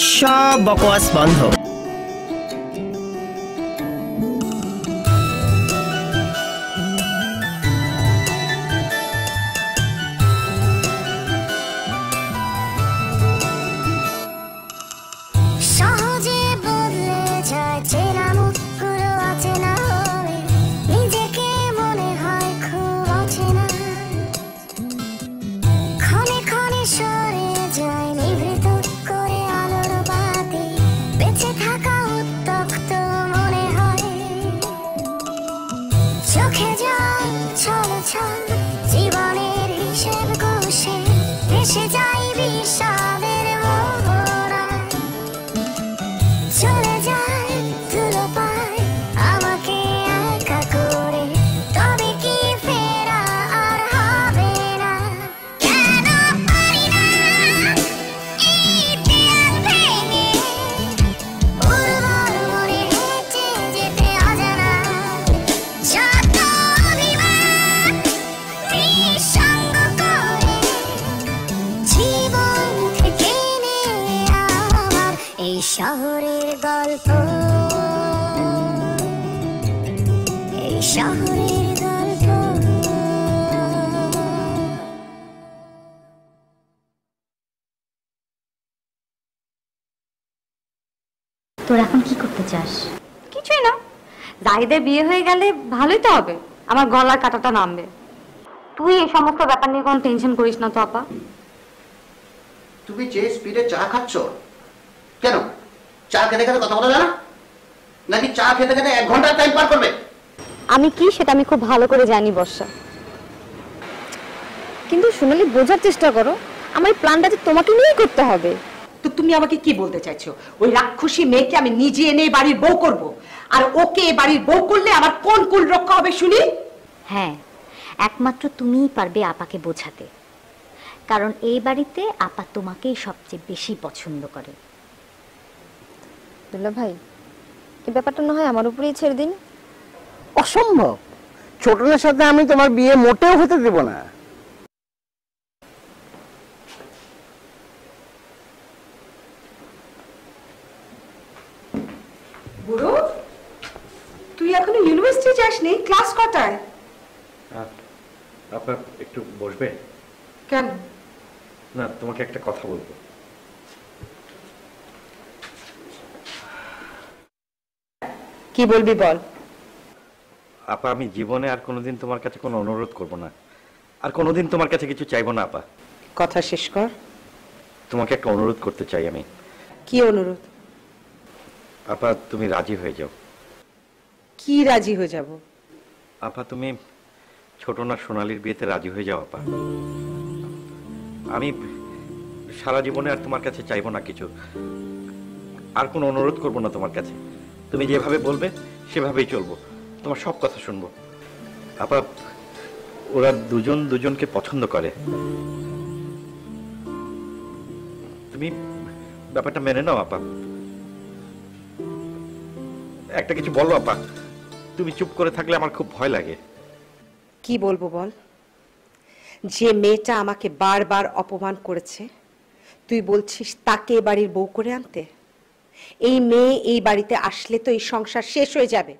সব বকওয়াস বন্ধ। শহরের গল্প, এই শহরের গল্প। তোর এখন কি করতে চাস? কিছুই না, জাহিদের বিয়ে হয়ে গেলে ভালোই তো হবে, আমার গলার কাঁটাটা নামবে। তুই এই সমস্ত ব্যাপার নিয়ে কোনো টেনশন করিস না তো আপা। তুমি যে স্পিডে চা খাচ্ছ, কেন চা খেতে খেতে কথা বলা যায় না? নাকি চা খেতে খেতে 1 ঘন্টা টাইম পার করবে? আমি কি সেটা আমি খুব ভালো করে জানি বর্ষা, কিন্তু সোনালি বোঝার চেষ্টা করো, আমার এই প্ল্যানটা যে তোমাকে নিয়েই করতে হবে। তো তুমি আমাকে কি বলতে চাইছো? ওই রাক্ষসী মেয়েকে আমি নিজে এনে বাড়ির বউ করব, আর ওকে বাড়ির বউ করলে আমার কোন কুল রক্ষা হবে শুনি? হ্যাঁ, একমাত্র তুমিই পারবে আপাকে বোঝাতে, কারণ এই বাড়িতে আপা তোমাকেই সবচেয়ে বেশি পছন্দ করে। দুলা ভাই, এই ব্যাপারটা না হয় আমার উপরেই ছেড়ে দিন। অসম্ভব, ছোটনের সাথে আমি তোমার বিয়ে মোটেও হতে দেব না। বুড়ো, তুই এখনো ইউনিভার্সিটি যাসনি? ক্লাস কটায়? আপনার একটু বসবে? কেন? না, তোমাকে একটা কথা বলবো। কি বলবি বল। আপা, আমি জীবনে আর কোনোদিন তোমার কাছে কোনো অনুরোধ করব না, আর কোনোদিন তোমার কাছে কিছু চাইবো না আপা। কথা শেষ কর। তোমাকে একটা অনুরোধ করতে চাই আমি। কি অনুরোধ? আপা, তুমি রাজি হয়ে যাও। কি রাজি হয়ে যাব? আপা, তুমি ছোট না সোনালির বিয়েতে রাজি হয়ে যাও আপা। আমি সারা জীবনে আর তোমার কাছে চাইবো না কিছু, আর কোনো অনুরোধ করবো না তোমার কাছে। তুমি যেভাবে বলবে সেভাবেই চলবো, তোমার সব কথা শুনবো। আপা, ওরা দুজন দুজনকে পছন্দ করে, তুমি ব্যাপারটা মেনে নাও আপা। একটা কিছু বলো আপা, তুমি চুপ করে থাকলে আমার খুব ভয় লাগে। কি বলবো বল? যে মেয়েটা আমাকে বারবার অপমান করেছে, তুই বলছিস তাকে বাড়ির বউ করে আনতে? এই মেয়ে এই বাড়িতে আসলে তো এই সংসার শেষ হয়ে যাবে।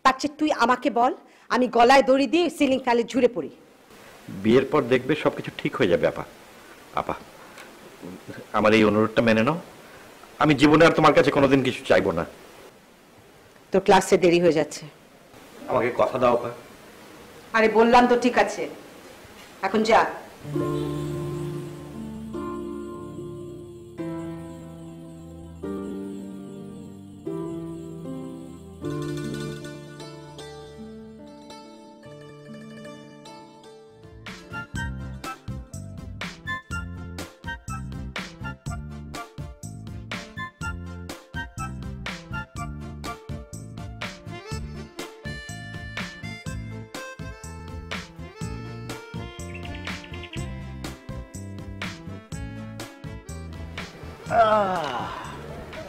তার চেয়ে তুই আমাকে বল, আমি গলায় দড়ি দিয়ে সিলিং ফ্যানে ঝুড়ে পড়ি। বিয়ের পর দেখবে সবকিছু ঠিক হয়ে যাবে আপা। আপা, আমার এই অনুরোধটা মেনে নাও। আমি জীবনে আর তোমার কাছে কোনোদিন কিছু চাইবো না। তোর ক্লাসে দেরি হয়ে যাচ্ছে, আমাকে কথা দাও আপা। আরে বললাম তো ঠিক আছে, এখন যা।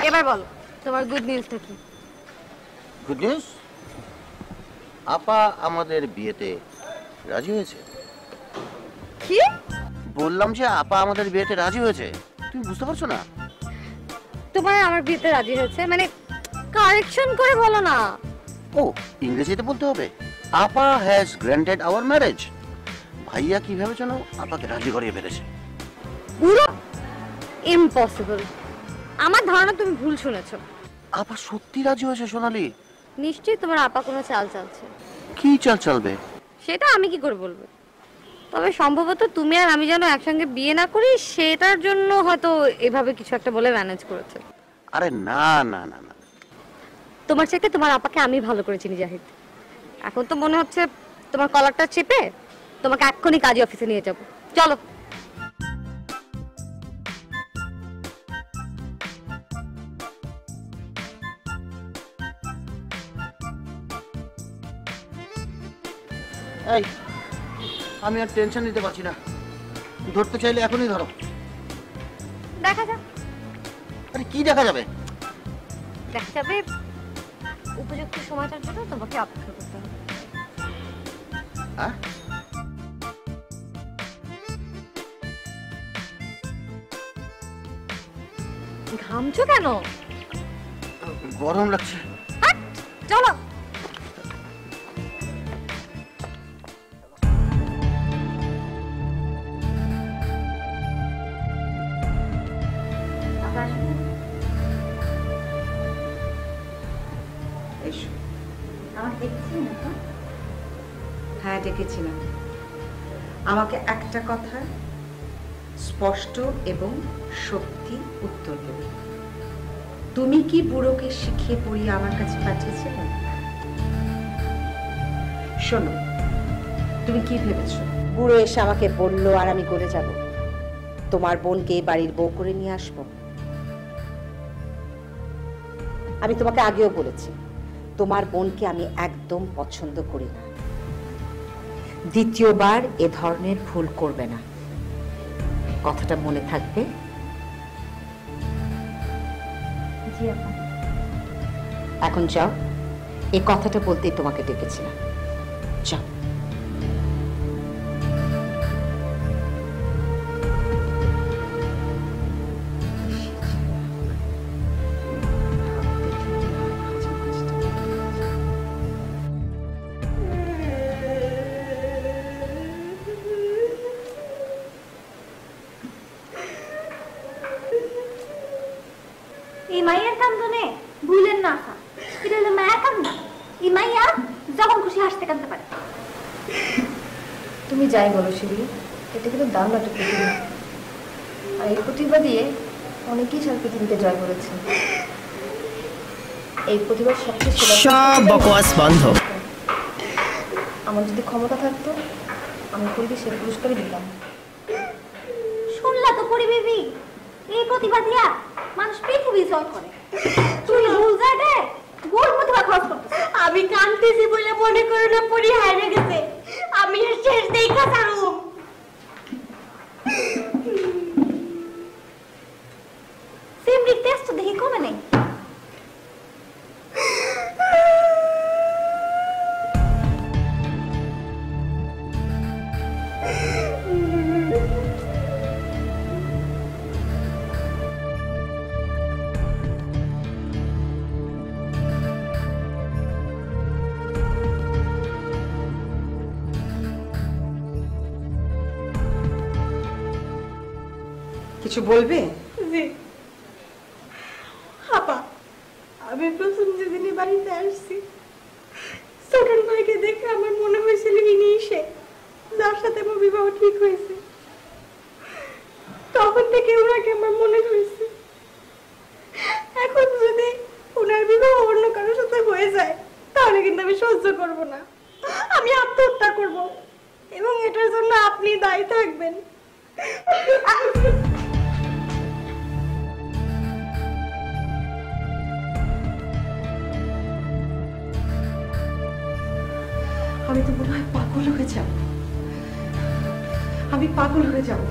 এবার বলো তোমার গুড নিউজটা কি? গুড নিউজ, আপা আমাদের বিয়েতে রাজি হয়েছে। কি বললাম যে আপা আমাদের বিয়েতে রাজি হয়েছে, তুমি বুঝতে পারছো না? তোমার আমার বিয়েতে রাজি হয়েছে, মানে কারেকশন করে বলো না। ও ইংরেজিতে বলতে হবে, আপা হ্যাজ গ্র্যান্টেড আওয়ার ম্যারেজ। ভাইয়া কিভাবে যেন আপাকে রাজি করিয়ে ফেলেছে। পুরো ইম্পসিবল। আমার ধারণা তুমি ভুল শুনেছো। আপা সত্যি রাজি হয়েছে সোনালি? নিশ্চয়ই তোমার আপা কোনো চাল চালছে। কি চাল চালবে সেটা আমি কি করে বলবো, তবে সম্ভবত তুমি আর আমি যেন একসঙ্গে বিয়ে না করি সেটার জন্য হয়তো এভাবে কিছু একটা বলে ম্যানেজ করেছে। আরে না না না না, তোমার চাইতে তোমার আপাকে আমি ভালো করে চিনি জাহিদ। এখন তো মনে হচ্ছে তোমার কলারটা চেপে তোমাকে এক্ষুনি কাজী অফিসে নিয়ে যাবো। চলো। এই আমি আর টেনশন নিতে পারছি না, ধরতে চাইলে এখনই ধরো। দেখা যাক। আরে কি দেখা যাবে? দেখা যাবে উপযুক্ত সময়টার জন্য তোমাকে অপেক্ষা করতে হবে। হ্যাঁ ঘামছো কেন? গরম লাগছে। চলো। এসো। আমার দেখছেন না তো? হ্যাঁ ডেকেছিলাম। আমাকে একটা কথা স্পষ্ট এবং সত্যি উত্তর দেবে। তুমি কি বুড়োকে শিখিয়ে পড়িয়ে আমার কাছে পাঠিয়েছিলে? শোনো, তুমি কি ভেবেছো বুড়ো এসে আমাকে বললো আর আমি করে যাব তোমার বোনকে বাড়ির বউ করে নিয়ে আসবো? আমি তোমাকে আগেও বলেছি তোমার বোনকে আমি একদম পছন্দ করি না। দ্বিতীয়বার এ ধরনের ভুল করবে না, কথাটা মনে থাকবে। জি আপা। এখন যাও, এই কথাটা বলতেই তোমাকে ডেকেছিলাম। যাও। এই মাইয়ার কান্দনে ভুলেন না আপা, এটা হলো মায়া কান্না। এই মাইয়া যখন খুশি হাসতে কাঁদতে পারে। তুমি যাই বলো শিবলি, এটা কিন্তু দারুণ একটা প্রতিভা, আর এই প্রতিভা দিয়ে অনেকেই সারা পৃথিবীতে জয় করেছে। এই প্রতিভার সবচেয়ে সব বকওয়াস বন্ধ। আমার যদি ক্ষমতা থাকতো আমি পরিবে সে পুরস্কারই দিতাম। শুনলা তো পরিবেবি, এই প্রতিভা দিয়া মানুষ পৃথিবী জয় করে। তুই ভুল জায়গায় গোল প্রতিভা খরচ করতেছ। আমি কাঁদতেছি বলে মনে করো না পরি হারিয়ে গেছে। আমি এর শেষ দেখা ছাড়ু। সিমরি টেস্ট দেখি কমে নেই। কিছু বলবে? জি আপা, আমি প্রথম যেদিনই বাড়িতে আসছি ছোটন ভাইকে দেখে আমার মনে হয়েছিল ইনি সে যার সাথে আমার বিবাহ ঠিক হয়েছে। তখন থেকে ওনাকে আমার মনে হয়েছে। এখন যদি ওনার বিবাহ অন্য কারোর সাথে হয়ে যায় তাহলে কিন্তু আমি সহ্য করব না, আমি আত্মহত্যা করব, এবং এটার জন্য আপনি দায়ী থাকবেন। আমি তো মনে হয় পাগল হয়ে যাব, আমি পাগল হয়ে যাব।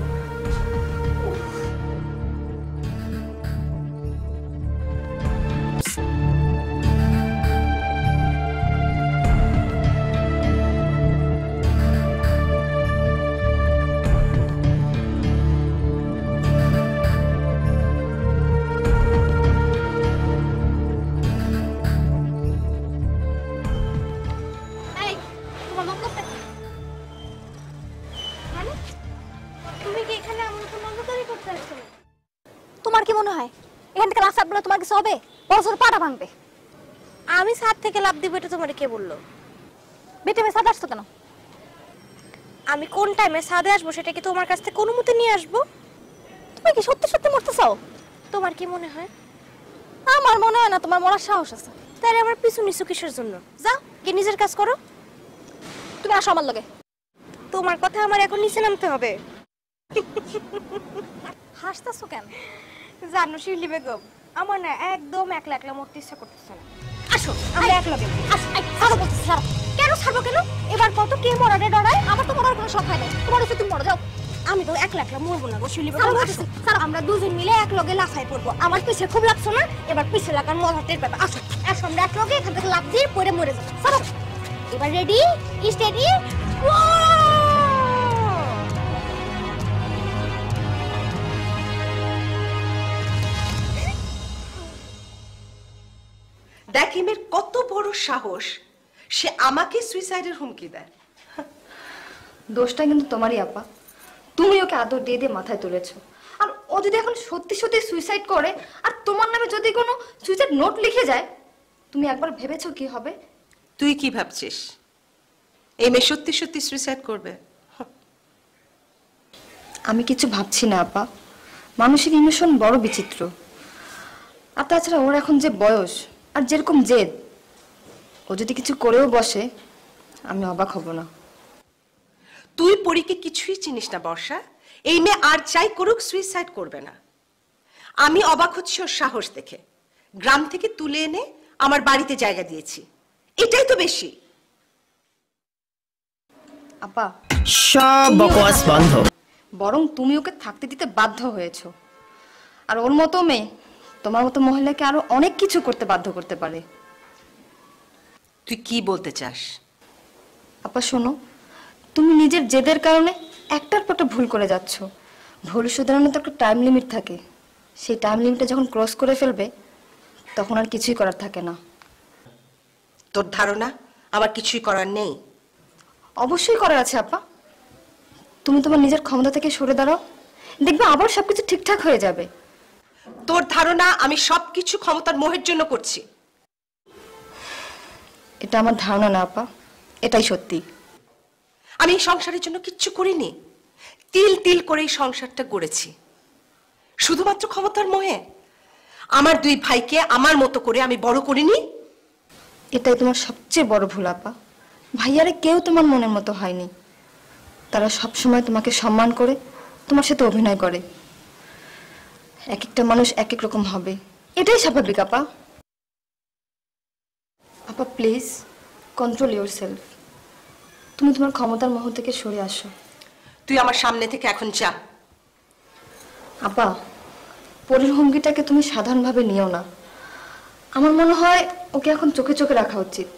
মনে হয় এখান থেকে লাফ বলে তোমার কিছু হবে? বড় সড় পাটা ভাঙবে। আমি ছাদ থেকে লাফ দিব এটা তোমার কে বললো? বেটে মে ছাদ আসছো কেন? আমি কোন টাইমে ছাদে আসবো সেটা কি তোমার কাছ থেকে অনুমতি নিয়ে আসবো? তুমি কি সত্যি সত্যি মরতে চাও? তোমার কি মনে হয়? আমার মনে হয় না তোমার মরার সাহস আছে। তাহলে আমার পিছু নিছু কিসের জন্য? যাও কি নিজের কাজ করো। তুমি আসো আমার লগে। তোমার কথা আমার এখন নিচে নামতে হবে। হাসতেছো কেন? জানো শিউলি বেগম, আমার না একদম একলা একলা মরতে ইচ্ছা করতেছে না। আসো আমরা এক লগে। ছাড়ো বলছি, ছাড়ো। কেন ছাড়বো কেন? এবার কত কে মরারে ডরায়? আমার তো মরার কোনো শখ হয় না। তোমার হচ্ছে তুমি মরে যাও। আমি তো একলা একলা মরবো না গো শিউলি বেগম। ছাড়ো, আমরা দুজন মিলে এক লগে লাফাই পড়বো। আমার পিছে খুব লাগছো না? এবার পিছে লাগার মজাটের ব্যাপার। আসো আসো আমরা এক লগে এখান থেকে লাফ দিয়ে পড়ে মরে যাবো। ছাড়ো। এবার রেডি, স্টেডি, দেখ হিমের কত বড় সাহস, সে আমাকে সুইসাইডের হুমকি দেয়। দোষটা কিন্তু তোমারই আপা। তুমি ওকে আদর দিয়ে দিয়ে মাথায় তুলেছো। আর ও যদি এখন সত্যি সত্যি সুইসাইড করে আর তোমার নামে যদি কোনো সুইসাইড নোট লিখে যায়, তুমি একবার ভেবেছো কি হবে? তুই কি ভাবছিস এই মেয়ে সত্যি সত্যি সুইসাইড করবে? আমি কিছু ভাবছি না আপা। মানসিক ইমোশন বড় বিচিত্র। আর তাছাড়া ওর এখন যে বয়স আর যেরকম জেদ, ও যদি কিছু করেও বসে আমি অবাক হব না। তুই পরীকে কিছুই চিনিস না বর্ষা। এই মেয়ে আর চাই করুক সুইসাইড করবে না। আমি অবাক হচ্ছি ওর সাহস দেখে। গ্রাম থেকে তুলে এনে আমার বাড়িতে জায়গা দিয়েছি, এটাই তো বেশি। আপা সব বকওয়াস বন্ধ। বরং তুমি ওকে থাকতে দিতে বাধ্য হয়েছো। আর ওর মতো মেয়ে তোমার মতো মহিলাকে আরো অনেক কিছু করতে বাধ্য করতে পারে। তুই কি বলতে চাস? আপা শোনো, তুমি নিজের জেদের কারণে একটার পর একটা ভুল করে যাচ্ছ। ভুল শুধরানোর তো একটা টাইম লিমিট থাকে। সেই টাইম লিমিটটা যখন ক্রস করে ফেলবে তখন আর কিছুই করার থাকে না। তোর ধারণা আমার কিছুই করার নেই? অবশ্যই করার আছে আপা। তুমি তোমার নিজের ক্ষমতা থেকে সরে দাঁড়াও, দেখবে আবার সবকিছু ঠিকঠাক হয়ে যাবে। তোর ধারণা আমি সবকিছু ক্ষমতার মোহের জন্য করছি? এটা আমার ধারণা না আপা, এটাই সত্যি। আমি এই সংসারের জন্য কিচ্ছু করিনি। তিল তিল করে এই সংসারটা গড়েছি শুধুমাত্র ক্ষমতার মোহে। আমার দুই ভাইকে আমার মতো করে আমি বড় করিনি। এটাই তোমার সবচেয়ে বড় ভুল আপা। ভাইয়ারে কেউ তোমার মনের মতো হয়নি। তারা সবসময় তোমাকে সম্মান করে তোমার সাথে অভিনয় করে। এক একটা মানুষ এক এক রকম হবে, এটাই স্বাভাবিক আপা। আপা প্লিজ কন্ট্রোল ইয়োরসেলফ। তুমি তোমার ক্ষমতার মোহ থেকে সরে আসো। তুই আমার সামনে থেকে এখন যা। আপা পরের হুমকিটাকে তুমি সাধারণভাবে নিও না। আমার মনে হয় ওকে এখন চোখে চোখে রাখা উচিত।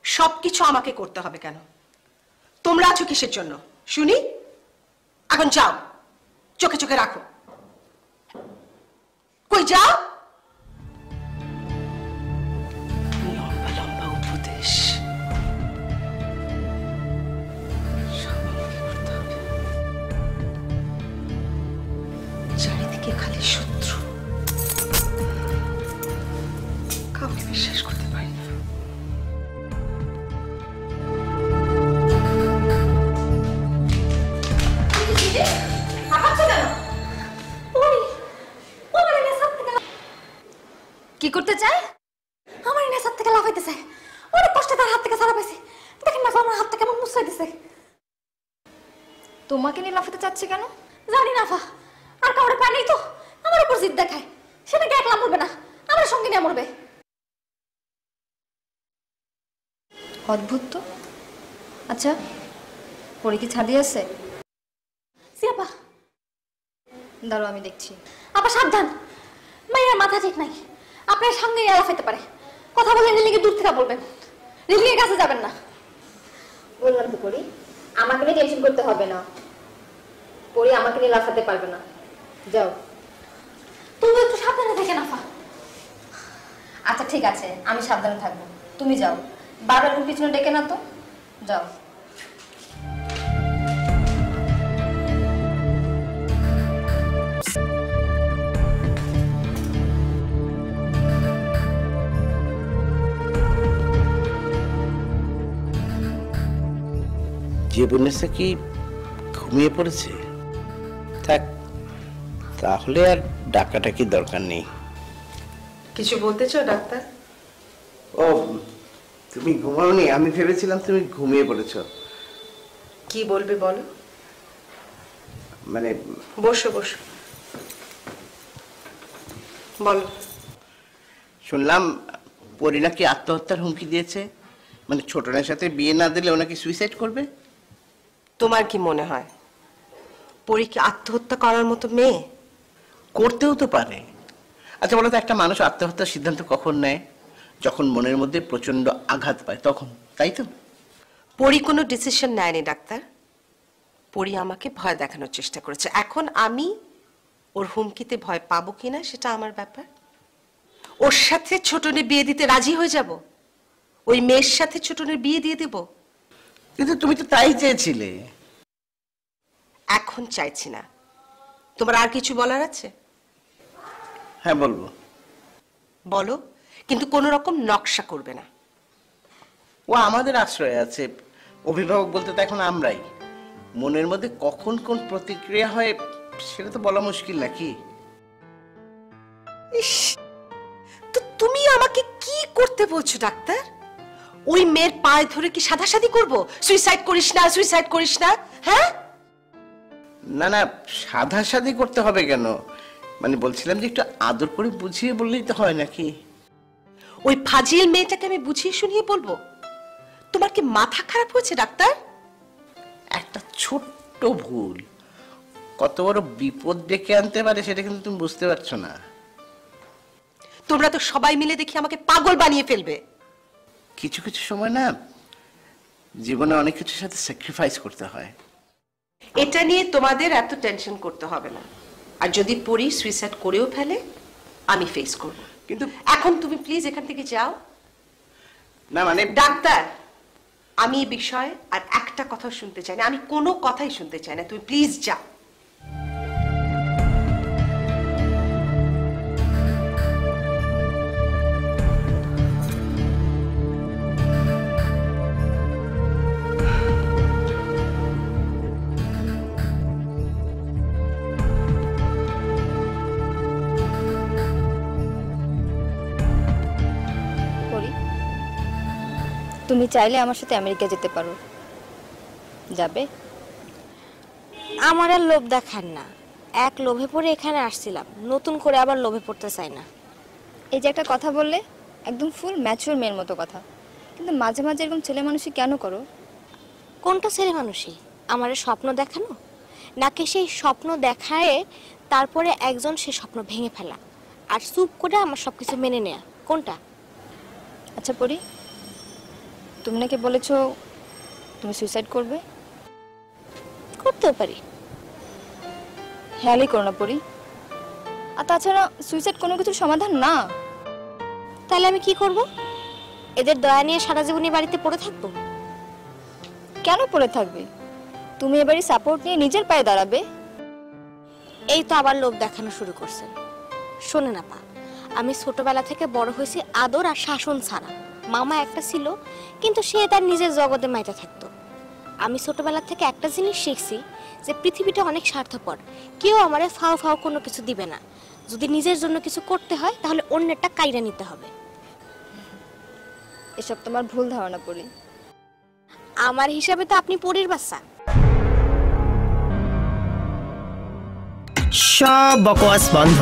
সবকিছু আমাকে করতে হবে কেন? তোমরা আছো কিসের জন্য শুনি? এখন যাও, চোখে চোখে রাখো। কই যাও? লম্বা লম্বা উপদেশ চারিদিকে খালি শত্রু, কাউকে বিশ্বাস করতে পারি না। কি করতে চায়? আমার নেশার থেকে লাফাইতে চায়। অনেক কষ্টে তার হাত থেকে ছাড়া পাইছি। দেখেন না আমার হাত থেকে আমার মুছাই দিছে। তোমাকে নিয়ে লাফাতে চাচ্ছে কেন? জানি না ফা, আর কাউরে পায় নাই তো আমার উপর জিদ দেখায়। সেটাকে একলা মরবে না, আমার সঙ্গে নিয়ে মরবে। অদ্ভুত তো। আচ্ছা পরে কি ছাদি আছে? সিয়াপা দাঁড়াও আমি দেখছি। আপা সাবধান, মায়ের মাথা ঠিক নাই। আপনার সঙ্গে লাফাইতে পারে। কথা বললেন রিলিকে দূর থেকে বলবেন, রিলিকের কাছে যাবেন না। বললাম তো পরি, আমাকে নিয়ে টেনশন করতে হবে না। পরি আমাকে নিয়ে লাফাতে পারবে না। যাও। তুমি একটু সাবধানে থেকে নাফা। আচ্ছা ঠিক আছে, আমি সাবধানে থাকবো। তুমি যাও, বারবার পিছনে ডেকে না তো। যাও। জীবনেসা কি ঘুমিয়ে পড়েছে? থাক, তাহলে আর ডাকাটাকি দরকার নেই। কিছু বলতে চাও ডাক্তার? ও, তুমি ঘুমাওনি? আমি ভেবেছিলাম তুমি ঘুমিয়ে পড়েছো। কি বলবে বলো। মানে বসো বসো, বলো। শুনলাম পরি নাকি আত্মহত্যার হুমকি দিয়েছে, মানে ছোটনের সাথে বিয়ে না দিলে ও নাকি সুইসাইড করবে। তোমার কি মনে হয় পরি কি আত্মহত্যা করার মতো মেয়ে? করতেও তো পারে। আচ্ছা বলো তো, একটা মানুষ আত্মহত্যার সিদ্ধান্ত কখন নেয়? যখন মনের মধ্যে প্রচন্ড আঘাত পায় তখন, তাই তো? পরি কোনো ডিসিশন নেয়নি ডাক্তার। পরি আমাকে ভয় দেখানোর চেষ্টা করেছে। এখন আমি ওর হুমকিতে ভয় পাবো কিনা সেটা আমার ব্যাপার। ওর সাথে ছোটনের বিয়ে দিতে রাজি হয়ে যাব? ওই মেয়ের সাথে ছোটনের বিয়ে দিয়ে দেব? কিন্তু তুমি তো তাই চেয়েছিলে। এখন চাইছি না। তোমার আর কিছু বলার আছে? হ্যাঁ বলবো। বলো, কিন্তু কোনো রকম নকশা করবে না। ও আমাদের আশ্রয়ে আছে, অভিভাবক বলতে তো এখন আমরাই। মনের মধ্যে কখন কোন প্রতিক্রিয়া হয় সেটা তো বলা মুশকিল নাকি? ইস, তো তুমি আমাকে কি করতে বলছো ডাক্তার? ওই মেয়ের পায়ে ধরে কি সাধাসাধি করব? সুইসাইড করিস না, সুইসাইড করিস না, হ্যাঁ? না না, সাধাসাধি করতে হবে কেন? মানে বলছিলাম যে একটু আদর করে বুঝিয়ে বললেই তো হয় নাকি? ওই ফাজিল মেয়েটাকে আমি বুঝিয়ে শুনিয়ে বলবো? তোমার কি মাথা খারাপ হয়েছে ডাক্তার? একটা ছোট্ট ভুল কত বড় বিপদ ডেকে আনতে পারে সেটা কিন্তু তুমি বুঝতে পারছো না। তোমরা তো সবাই মিলে দেখি আমাকে পাগল বানিয়ে ফেলবে। কিছু কিছু সময় না জীবনে অনেক কিছুর সাথে স্যাক্রিফাইস করতে হয়। এটা নিয়ে তোমাদের এত টেনশন করতে হবে না। আর যদি পরি সুইসাইড করেও ফেলে, আমি ফেস করব। কিন্তু এখন তুমি প্লিজ এখান থেকে যাও। না মানে ডাক্তার, আমি এই বিষয়ে আর একটা কথা শুনতে চাই না। আমি কোনো কথাই শুনতে চাই না। তুমি প্লিজ যাও। তুমি চাইলে আমার সাথে আমেরিকা যেতে পারো, যাবে? আমার আর লোভ দেখান না। এক লোভে পড়ে এখানে আসছিলাম, নতুন করে আবার লোভে পড়তে চাই না। এই যে একটা কথা বললে, একদম ফুল ম্যাচিওর মেয়ের মতো কথা, কিন্তু মাঝে মাঝে এরকম ছেলে মানুষই কেন করো? কোনটা ছেলে মানুষই? আমার স্বপ্ন দেখানো, নাকি সেই স্বপ্ন দেখায় তারপরে একজন সে স্বপ্ন ভেঙে ফেলা আর চুপ করে আমার সবকিছু মেনে নেয়া? কোনটা? আচ্ছা পরি, তুমি নাকি বলেছো তুমি সুইসাইড করবে? করতেও পারি। হেয়ালি করো না পরি। আর তাছাড়া সুইসাইড কোনো কিছুর সমাধান না। তাহলে আমি কি করব? এদের দয়া নিয়ে সারা জীবনই বাড়িতে পড়ে থাকবো? কেন পড়ে থাকবে? তুমি এবারে সাপোর্ট নিয়ে নিজের পায়ে দাঁড়াবে। এই তো আবার লোভ দেখানো শুরু করছেন। শোনে না পা, আমি ছোটবেলা থেকে বড় হয়েছি আদর আর শাসন ছাড়া। মামা একটা ছিল, কিন্তু সে তার নিজের জগতে মাইতে থাকতো। আমি ছোটবেলা থেকে একটা জিনিস শিখছি, যে পৃথিবীটা অনেক স্বার্থপর। কেউ আমারে ফাও ফাও কোনো কিছু দিবে না। যদি নিজের জন্য কিছু করতে হয় তাহলে অন্যেরটা কাইরা নিতে হবে। এসব তোমার ভুল ধারণা পরি। আমার হিসাবে তো আপনি পরীর বাচ্চা। সব বকওয়াস বন্ধ।